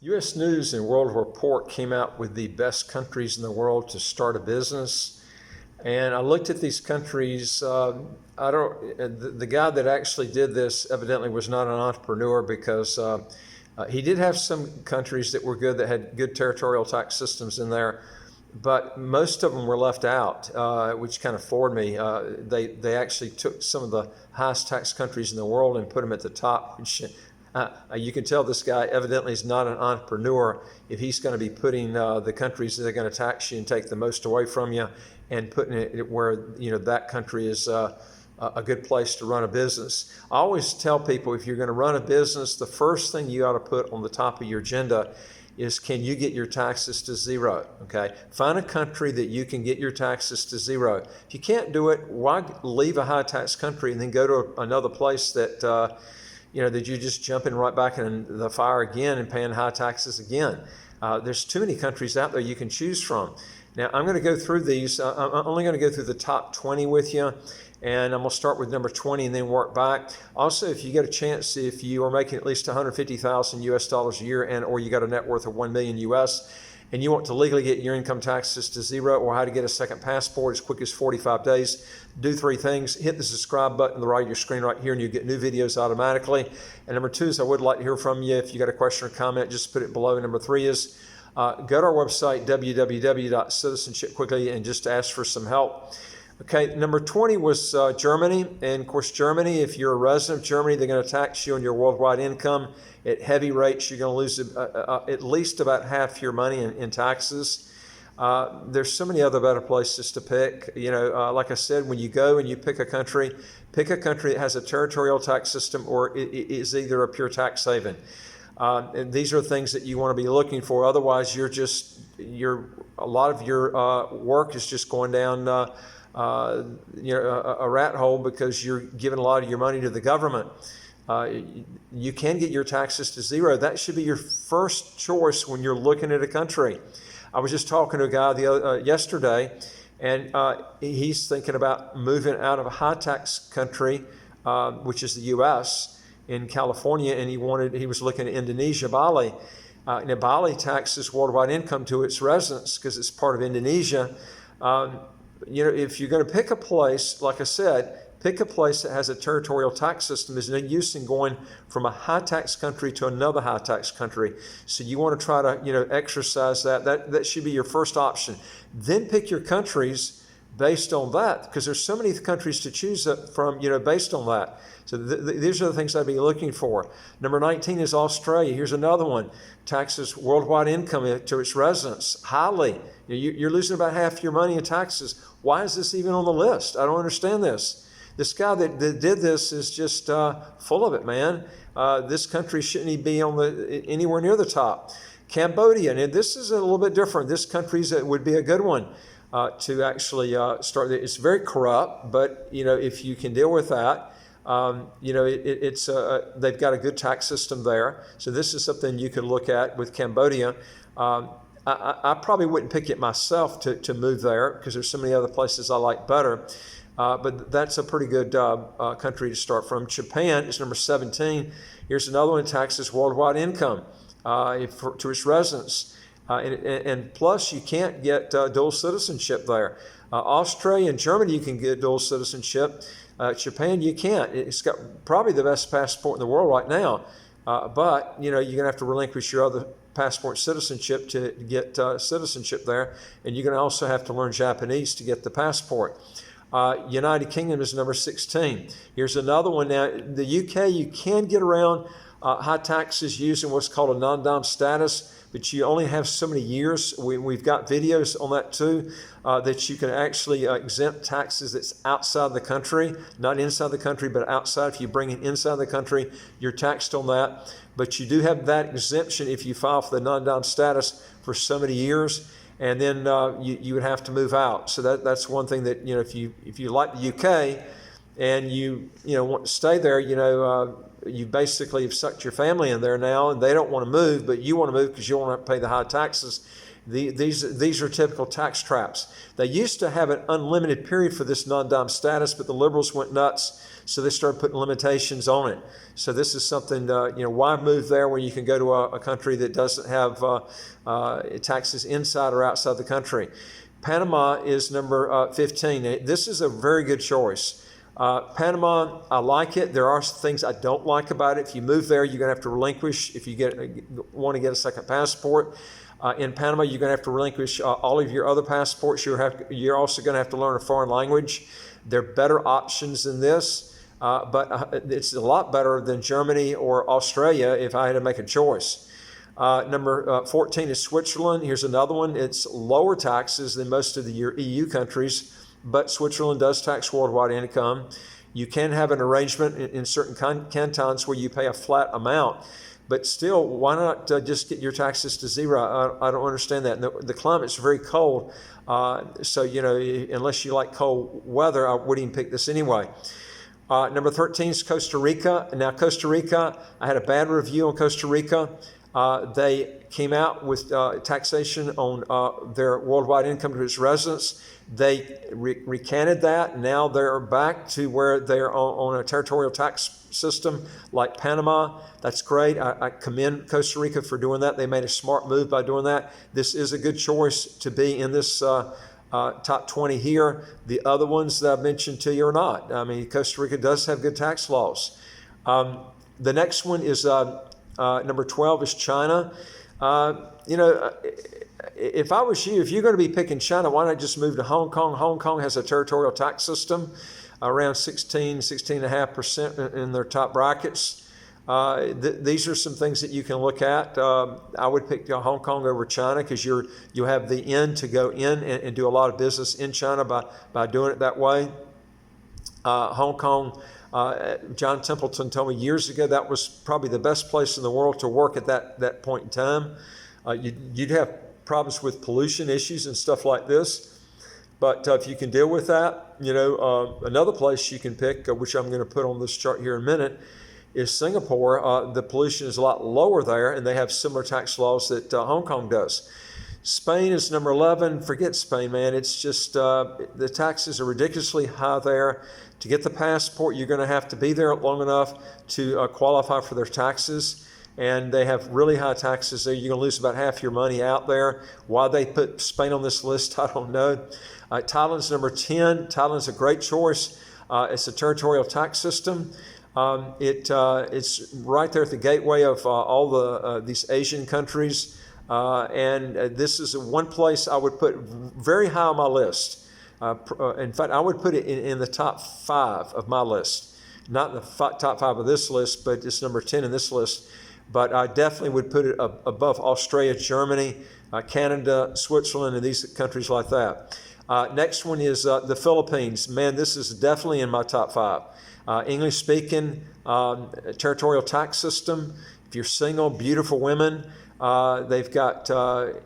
U.S. News and World Report came out with the best countries in the world to start a business. And I looked at these countries. The guy that actually did this evidently was not an entrepreneur because he did have some countries that were good, that had good territorial tax systems in there, but most of them were left out, which kind of floored me. They actually took some of the highest tax countries in the world and put them at the top, which you can tell this guy evidently is not an entrepreneur if he's going to be putting the countries that are going to tax you and take the most away from you and putting it where that country is a good place to run a business. I always tell people, if you're going to run a business, the first thing you ought to put on the top of your agenda is, can you get your taxes to zero? Okay, find a country that you can get your taxes to zero. If you can't do it, why leave a high tax country and then go to another place that that you're just jumping right back in the fire again and paying high taxes again? There's too many countries out there you can choose from. Now, I'm going to go through these. I'm only going to go through the top 20 with you, and I'm going to start with number 20 and then work back. Also, if you get a chance, if you are making at least 150,000 US dollars a year or you got a net worth of 1 million US, and you want to legally get your income taxes to zero, or how to get a second passport as quick as 45 days, do three things. Hit the subscribe button on the right of your screen right here, and you get new videos automatically. And number two is, I would like to hear from you. If you got a question or comment, just put it below. Number three is, go to our website, www.citizenshipquickly, and just ask for some help. Okay, number 20 was Germany. And of course, Germany, if you're a resident of Germany, they're going to tax you on your worldwide income at heavy rates. You're going to lose at least about half your money in taxes. There's so many other better places to pick. Like I said, when you go and you pick a country that has a territorial tax system or is either a pure tax haven. And these are things that you want to be looking for. Otherwise, a lot of your work is just going down a rat hole, because you're giving a lot of your money to the government. You can get your taxes to zero. That should be your first choice when you're looking at a country. I was just talking to a guy yesterday, and he's thinking about moving out of a high tax country, which is the U.S., in California, and he was looking at Indonesia, Bali. Now, Bali taxes worldwide income to its residents because it's part of Indonesia. If you're going to pick a place, like I said, pick a place that has a territorial tax system. There's no use in going from a high tax country to another high tax country. So you want to try to, exercise that. That should be your first option. Then pick your countries based on that, because there's so many countries to choose from, based on that. So these are the things I'd be looking for. Number 19 is Australia. Here's another one. Taxes worldwide income to its residents highly. You're losing about half your money in taxes. Why is this even on the list? I don't understand this. This guy that did this is just full of it, man. This country shouldn't be anywhere near the top. Cambodia, and this is a little bit different. This country would be a good one to actually start. It's very corrupt, but if you can deal with that, they've got a good tax system there. So this is something you could look at with Cambodia. I probably wouldn't pick it myself to move there, because there's so many other places I like better. But that's a pretty good country to start from. Japan is number 17. Here's another one, taxes worldwide income to its residents. And plus, you can't get dual citizenship there. Australia and Germany, you can get dual citizenship. Japan, you can't. It's got probably the best passport in the world right now. But, you're going to have to relinquish your other passport citizenship to get citizenship there. And you're going to also have to learn Japanese to get the passport. United Kingdom is number 16. Here's another one. Now, the UK, you can get around high taxes using what's called a non-dom status, but you only have so many years. We've got videos on that too, that you can actually exempt taxes that's outside the country, not inside the country, but outside. If you bring it inside the country, you're taxed on that. But you do have that exemption if you file for the non-dom status for so many years, and then you would have to move out. So that's one thing that, if you like the UK and you want to stay there, you basically have sucked your family in there now, and they don't want to move, but you want to move because you don't want to pay the high taxes. These are typical tax traps. They used to have an unlimited period for this non-dom status, but the liberals went nuts, so they started putting limitations on it. So this is something, why move there when you can go to a country that doesn't have taxes inside or outside the country? Panama is number 15. This is a very good choice. Panama, I like it. There are things I don't like about it. If you move there, you're going to have to relinquish, if you want to get a second passport. In Panama, you're going to have to relinquish all of your other passports. You're also going to have to learn a foreign language. There are better options than this, but it's a lot better than Germany or Australia if I had to make a choice. Number 14 is Switzerland. Here's another one. It's lower taxes than most of the EU countries, but Switzerland does tax worldwide income. You can have an arrangement in certain cantons where you pay a flat amount, but still, why not just get your taxes to zero? I don't understand that. The climate's very cold, so unless you like cold weather, I wouldn't even pick this anyway. Number 13 is Costa Rica. Now, Costa Rica, I had a bad review on Costa Rica. They came out with taxation on their worldwide income to its residents. They recanted that. Now they're back to where they're on a territorial tax system like Panama. That's great. I commend Costa Rica for doing that. They made a smart move by doing that. This is a good choice to be in this top 20 here. The other ones that I've mentioned to you are not. I mean, Costa Rica does have good tax laws. The next one is number 12 is China. If I was you, if you're going to be picking China, why not just move to Hong Kong? Hong Kong has a territorial tax system, around 16.5% in their top brackets. These are some things that you can look at. I would pick Hong Kong over China because you have the in to go in and do a lot of business in China by doing it that way. Hong Kong, John Templeton told me years ago that was probably the best place in the world to work at that point in time. You'd have problems with pollution issues and stuff like this, but if you can deal with that, another place you can pick, which I'm going to put on this chart here in a minute, is Singapore. The pollution is a lot lower there, and they have similar tax laws that Hong Kong does. Spain is number 11. Forget Spain, man. It's just the taxes are ridiculously high there. To get the passport, you're going to have to be there long enough to qualify for their taxes. And they have really high taxes there. You're going to lose about half your money out there. Why they put Spain on this list, I don't know. Thailand's number 10. Thailand's a great choice. It's a territorial tax system. It's right there at the gateway of all these Asian countries. And this is one place I would put very high on my list. In fact, I would put it in the top 5 of my list. Not in the top 5 of this list, but it's number 10 in this list. But I definitely would put it above Australia, Germany, Canada, Switzerland, and these countries like that. Next one is the Philippines. Man, this is definitely in my top 5. English speaking, territorial tax system. If you're single, beautiful women. They've got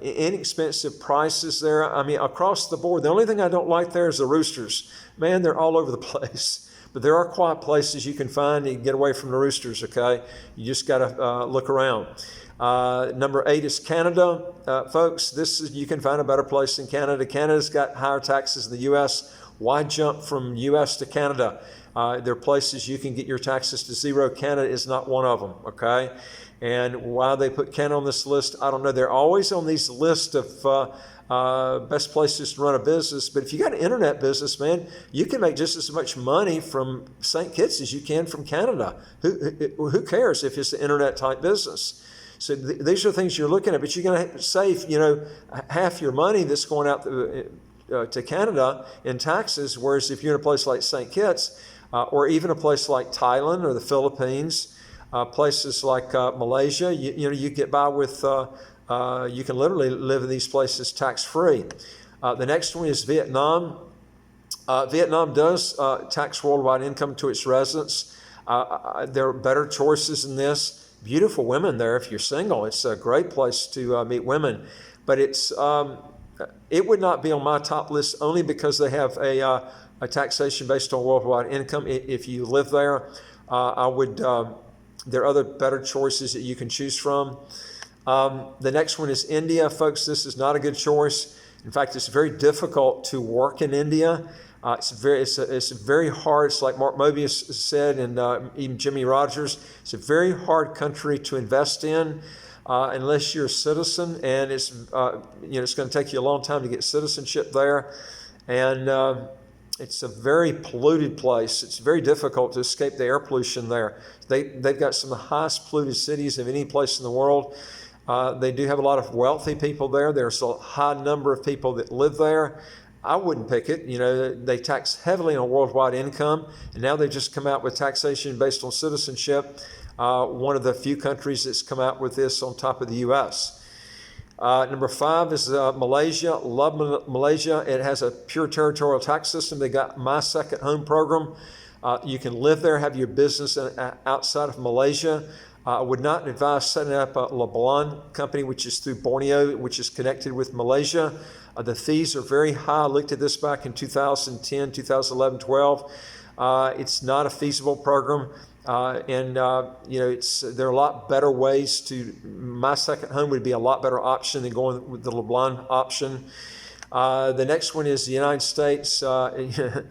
inexpensive prices there. I mean, across the board. The only thing I don't like there is the roosters. Man, they're all over the place. But there are quiet places you can find and get away from the roosters, okay? You just got to look around. Number 8 is Canada. Folks, you can find a better place than Canada. Canada's got higher taxes than the U.S. Why jump from U.S. to Canada? There are places you can get your taxes to zero. Canada is not one of them, okay? And why they put Canada on this list, I don't know. They're always on these lists of best places to run a business. But if you got an internet business, man, you can make just as much money from St. Kitts as you can from Canada. Who cares if it's an internet type business? So these are things you're looking at, but you're going to save, half your money that's going out to Canada in taxes. Whereas if you're in a place like St. Kitts, or even a place like Thailand or the Philippines, places like Malaysia, you get by with. You can literally live in these places tax-free. The next one is Vietnam. Vietnam does tax worldwide income to its residents. There are better choices than this. Beautiful women there if you're single. It's a great place to meet women. But it would not be on my top list only because they have a taxation based on worldwide income. If you live there, there are other better choices that you can choose from. The next one is India. Folks, this is not a good choice. In fact, it's very difficult to work in India. It's very hard. It's like Mark Mobius said, and even Jimmy Rogers. It's a very hard country to invest in unless you're a citizen, and it's it's going to take you a long time to get citizenship there, and it's a very polluted place. It's very difficult to escape the air pollution there. They've got some of the highest polluted cities of any place in the world. They do have a lot of wealthy people there. There's a high number of people that live there. I wouldn't pick it. They tax heavily on worldwide income, and now they've just come out with taxation based on citizenship. One of the few countries that's come out with this on top of the U.S. Number 5 is Malaysia. Love Malaysia. It has a pure territorial tax system. They got My Second Home program. You can live there, have your business outside of Malaysia. I would not advise setting up a Lebanon company, which is through Borneo, which is connected with Malaysia. The fees are very high. I looked at this back in 2010, 2011, 12. It's not a feasible program. There are a lot better ways to. My Second Home would be a lot better option than going with the Lebanon option. The next one is the United States, the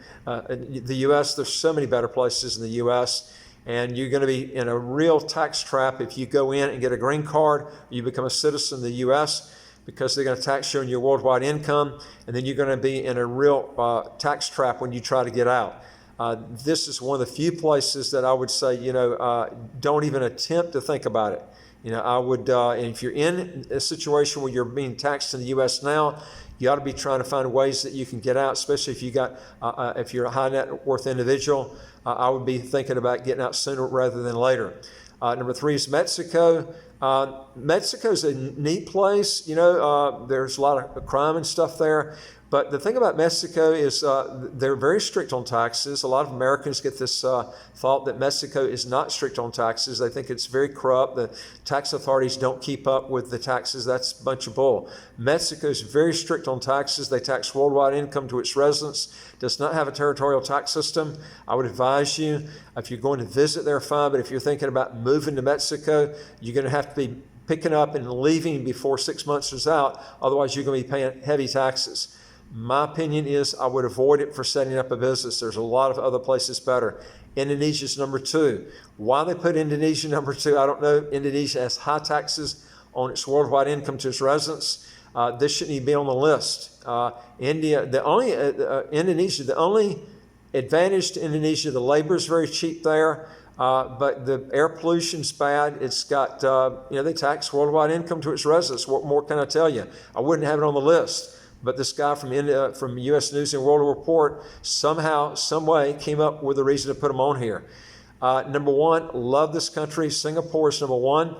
U.S. There's so many better places in the U.S., and you're going to be in a real tax trap if you go in and get a green card, or you become a citizen of the U.S., because they're going to tax you on your worldwide income, and then you're going to be in a real tax trap when you try to get out. This is one of the few places that I would say, don't even attempt to think about it. I would, and if you're in a situation where you're being taxed in the U.S. now, you ought to be trying to find ways that you can get out, especially if you're a high net worth individual. I would be thinking about getting out sooner rather than later. Number 3 is Mexico. Mexico's a neat place. There's a lot of crime and stuff there. But the thing about Mexico is they're very strict on taxes. A lot of Americans get this thought that Mexico is not strict on taxes. They think it's very corrupt. The tax authorities don't keep up with the taxes. That's a bunch of bull. Mexico is very strict on taxes. They tax worldwide income to its residents. Does not have a territorial tax system. I would advise you, if you're going to visit there, fine. But if you're thinking about moving to Mexico, you're going to have to be picking up and leaving before 6 months is out. Otherwise, you're going to be paying heavy taxes. My opinion is I would avoid it for setting up a business. There's a lot of other places better. Indonesia's number 2. Why they put Indonesia number 2, I don't know. Indonesia has high taxes on its worldwide income to its residents. This shouldn't even be on the list. Indonesia, the only advantage to Indonesia, the labor is very cheap there, but the air pollution's bad. It's got, they tax worldwide income to its residents. What more can I tell you? I wouldn't have it on the list. But this guy from U.S. News and World Report somehow, some way came up with a reason to put them on here. Number 1, love this country. Singapore is number 1.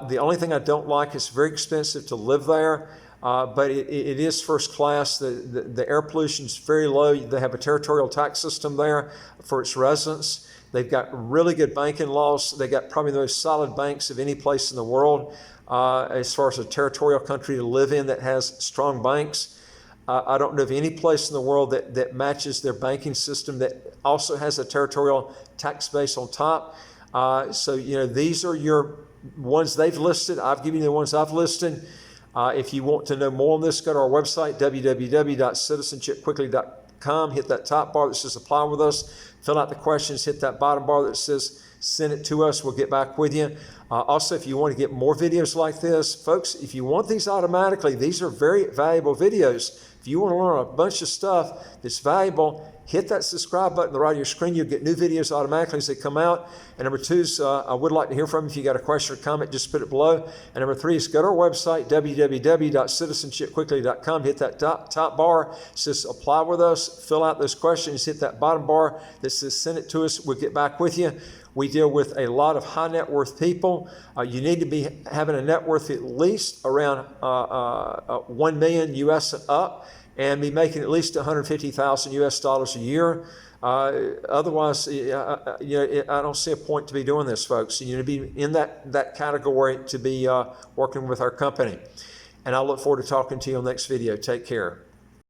The only thing I don't like is very expensive to live there, but it is first class. The air pollution is very low. They have a territorial tax system there for its residents. They've got really good banking laws. They got probably the most solid banks of any place in the world. As far as a territorial country to live in that has strong banks. I don't know of any place in the world that matches their banking system that also has a territorial tax base on top. These are your ones they've listed. I've given you the ones I've listed. If you want to know more on this, go to our website, www.citizenshipquickly.com. Hit that top bar that says apply with us. Fill out the questions. Hit that bottom bar that says send it to us. We'll get back with you. Also, if you want to get more videos like this, folks, if you want these automatically, these are very valuable videos. If you want to learn a bunch of stuff that's valuable, hit that subscribe button on the right of your screen. You'll get new videos automatically as they come out. And number 2 is I would like to hear from you. If you got a question or comment, just put it below. And number 3 is go to our website, www.citizenshipquickly.com. Hit that top bar. It says apply with us. Fill out those questions. Hit that bottom bar that says send it to us. We'll get back with you. We deal with a lot of high net worth people. You need to be having a net worth at least around 1 million US and up, and be making at least 150,000 US dollars a year. Otherwise, I don't see a point to be doing this, folks. You need to be in that category to be working with our company. And I look forward to talking to you on the next video. Take care.